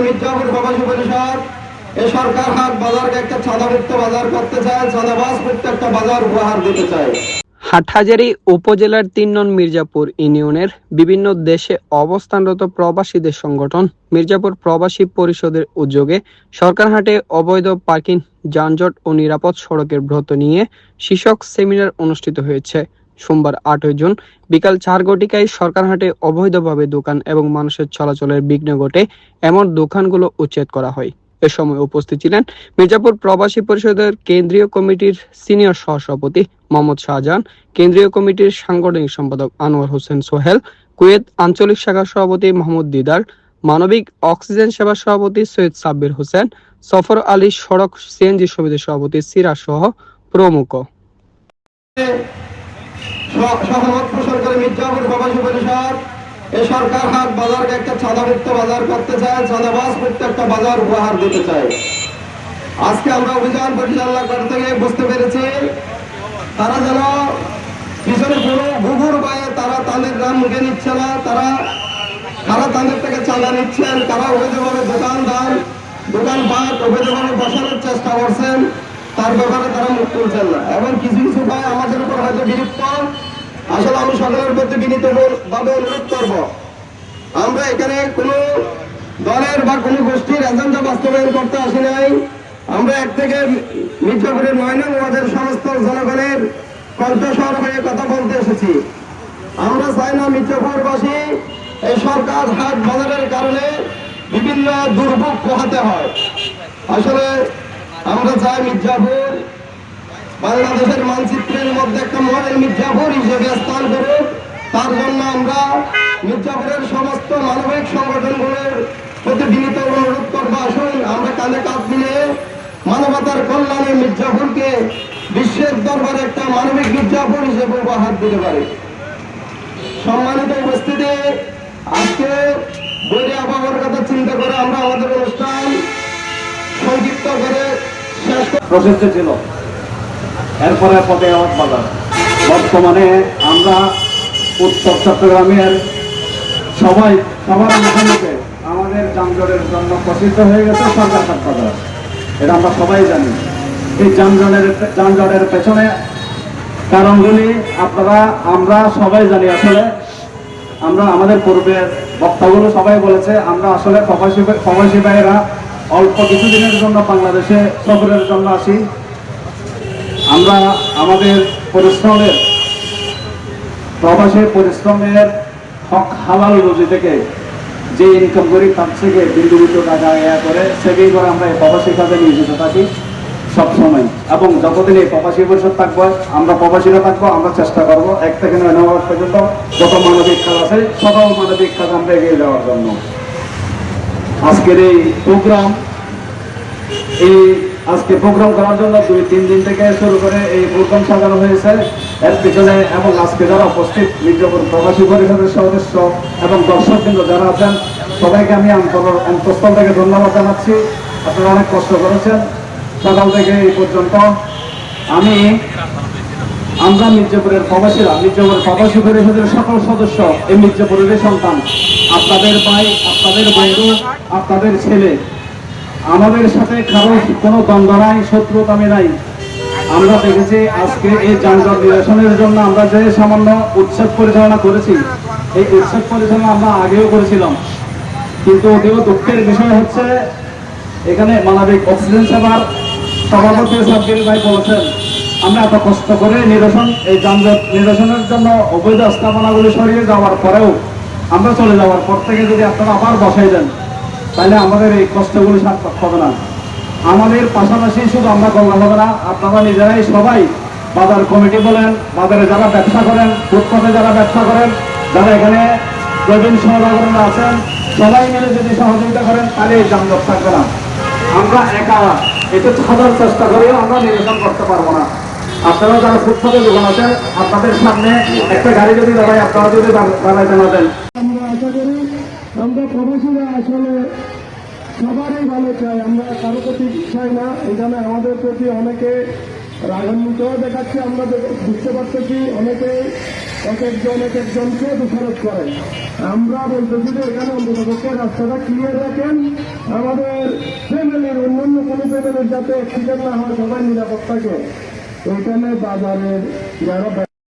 মির্জাপুর প্রবাসী পরিষদ এ সরকার হাট বাজারকে একটা চাঁদামুক্ত বাজার করতে চায়, চাঁদাবাজ মুক্ত একটা বাজার উপহার দিতে চায়। হাটহাজারী উপজেলার ৩ নং মির্জাপুর ইউনিয়নের বিভিন্ন দেশে অবস্থানরত প্রবাসীদের সংগঠন মির্জাপুর প্রবাসী পরিষদের উদ্যোগে সরকারহাটে অবৈধ পার্কিং, যানজট ও নিরাপদ সড়কের ব্রত নিয়ে শীর্ষক সেমিনার অনুষ্ঠিত হয়েছে। সোমবার ৮ জুন বিকাল ৪ ঘটিকায় সরকারহাটে অবৈধভাবে দোকান এবং মানুষের চলাচলের বিঘ্ন ঘটে এমন দোকানগুলো উচ্ছেদ করা হয়। এ সময় উপস্থিত ছিলেন মির্জাপুর প্রবাসী পরিষদের কেন্দ্রীয় কমিটির সিনিয়র সহসভাপতি মোহাম্মদ শাহজাহান, কেন্দ্রীয় কমিটির সাংগঠনিক সম্পাদক আনোয়ার হোসেন সোহেল, কুয়েত আঞ্চলিক শাখার সভাপতি মোহাম্মদ দিদার, মানবিক অক্সিজেন সেবা সভাপতি সৈয়দ সাব্বির হোসেন, সফর আলী সড়ক সিএনজি সমিতির সভাপতি সিরাজ সহ প্রমুখ। সহমত পোষণ করে মির্জাপুর প্রবাসী পরিষদ এ সরকার হাট বাজারকে একটা চাঁদামুক্ত বাজার করতে চায়, চাঁদাবাজ মুক্ত একটা বাজার উপহার দিতে চায়। আজকে আমরা অভিযান পরিচালনা করতে গিয়ে বুঝতে পেরেছি তারা যেন পিছনে কোনো গুগুর গায়ে তারা তাদের নাম মুখে নিচ্ছে না, তারা তাদের থেকে চাঁদা নিচ্ছেন, তারা অবৈধভাবে দোকানপাট অবৈধভাবে বসানোর চেষ্টা করছেন, তার ব্যাপারে তারা মুখ তুলছেন না। এবং কিছু কিছু ভাই আমাদের উপর হয়তো বিরক্ত। আসলে আমি সকলের প্রতি বিনীতভাবে অনুরোধ করব, আমরা এখানে কোনো দলের বা কোনো গোষ্ঠীর এজেন্ডা বাস্তবায়ন করতে আসি নাই। আমরা এক থেকে মির্জাপুরের ৯ নং ওয়ার্ডের সমস্ত জনগণের কণ্ঠস্বর হয়ে কথা বলতে এসেছি। আমরা চাই না মির্জাপুরবাসী এই সরকার হাট বাজারের কারণে বিভিন্ন দুর্ভোগ পোহাতে হয়। আসলে আমরা চাই মির্জাপুর বাংলাদেশের মানচিত্রের মধ্যে একটা মডেল মির্জাপুর হিসেবে স্থান করুক। তার জন্য আমরা মির্জাপুরের সমস্ত মানবিক সংগঠনগুলোর প্রতি বিনীত অনুরোধ করবো, আসুন আমরা কাঁধে কাঁধ মিলিয়ে মানবতার কল্যাণে মির্জাপুরকে বিশ্বের দরবারে একটা মানবিক মির্জাপুর হিসেবে উপহার দিতে পারি। সম্মানিত উপস্থিতি, আজকে বৈরী আবহাওয়ার কথা চিন্তা করে আমরা আমাদের অনুষ্ঠান সংক্ষিপ্ত করে শেষ প্রসেসে ছিল। এরপরে ফতেহাবাদ বাজার। বর্তমানে আমরা উত্তর চট্টগ্রামের সবার মুখোমুখি আমাদের যানজটের জন্য প্রসিদ্ধ হয়ে গেছে সরকারহাট বাজার। এটা আমরা সবাই জানি। এই যানজটের পেছনে কারণগুলি আমরা সবাই জানি। আসলে আমরা আমাদের পূর্বের বক্তাগুলো সবাই বলেছে, আমরা আসলে প্রবাসী ভাইয়েরা অল্প কিছুদিনের জন্য বাংলাদেশে সফরের জন্য আসি। আমরা আমাদের প্রবাসী পরিশ্রমের হক হালাল রুজি থেকে যে ইনকাম করি তার থেকে বিন্দু টাকা করে সেভিং করে আমরা এই প্রবাসী কাজে নিয়োজিত থাকি সবসময়। এবং যতদিন এই প্রবাসী পরিষদ থাকবো, আমরা প্রবাসীরা থাকবো, আমরা চেষ্টা করবো 1 থেকে 9 নম্বর পর্যন্ত যত মানবিক কাজ আছে সকল মানবিক কাজ আমরা এগিয়ে যাওয়ার জন্য। আজকের এই প্রোগ্রাম করার জন্য 2-3 দিন থেকে শুরু করে এই প্রোগ্রাম সাজানো হয়েছে। এর পিছনে এবং আজকে যারা উপস্থিত মির্জাপুর প্রবাসী পরিষদের সদস্য এবং দর্শকবৃন্দ যারা আছেন সবাইকে আমি অন্তঃস্থল থেকে ধন্যবাদ জানাচ্ছি। আপনারা অনেক কষ্ট করেছেন সকাল থেকে এই পর্যন্ত। আমরা মির্জাপুরের প্রবাসীরা, মির্জাপুর প্রবাসী পরিষদের সকল সদস্য এই মির্জাপুরের সন্তান, আপনাদের ভাই, আপনাদের বন্ধু, আপনাদের ছেলে। আমাদের সাথে কারো কোনো দ্বন্দ্ব নাই, শত্রুতামি নাই। আমরা দেখেছি আজকে এই যানজট নিরসনের জন্য আমরা যে সামান্য উৎসব পরিচালনা করেছি, এই উৎসব পরিচালনা আমরা আগেও করেছিলাম। কিন্তু অতীব দুঃখের বিষয় হচ্ছে এখানে মানবিক অক্সিজেন সেবার সভাপতি সাব্বির ভাই বলেছেন, আমরা এত কষ্ট করে এই যানজট নিরসনের জন্য অবৈধ স্থাপনাগুলি সরিয়ে যাওয়ার পরেও আমরা চলে যাওয়ার পর থেকে যদি আপনারা আবার বসাই দেন তাহলে আমাদের এই কষ্টগুলি সার্থক হবে না। আমাদের পাশাপাশি শুধু আমরা করলে হবে না, আপনারা নিজেরাই সবাই বাজার কমিটি বলেন, বাজারে যারা ব্যবসা করেন, ফুটপাতে যারা ব্যবসা করেন, যারা এখানে প্রবীণ সহযোগীরা আছেন, সবাই মিলে যদি সহযোগিতা করেন তাহলে এই যানজট থাকবে না। আমরা একা এটা সাধারণ চেষ্টা করেও আমরা নিরসন করতে পারবো না। আপনারা যারা ফুটপাতে দোকান আছেন, আপনাদের সামনে একটা গাড়ি যদি দাঁড়ায়, আপনারা যদি দাঁড়ায় জানাবেন। আমরা আশা করি আমরা প্রবাসীরা আসলে সবারই ভালো চাই, আমরা কারো প্রতি চাই না। এখানে আমাদের প্রতি অনেকে রাগান্বিত দেখাচ্ছে, আমরা বুঝতে পারতেছি অনেকে এক একজনকে দোষারোপ করে। আমরা বলতেছি যে এখানে অন্ততপক্ষে রাস্তাটা ক্লিয়ার রাখেন, আমাদের ফ্যামিলির অন্যান্য কোনো ফ্যামিলির যাতে অ্যাক্সিডেন্ট না হয়, সবাই নিরাপদ থাকে। এখানে বাজারের যারা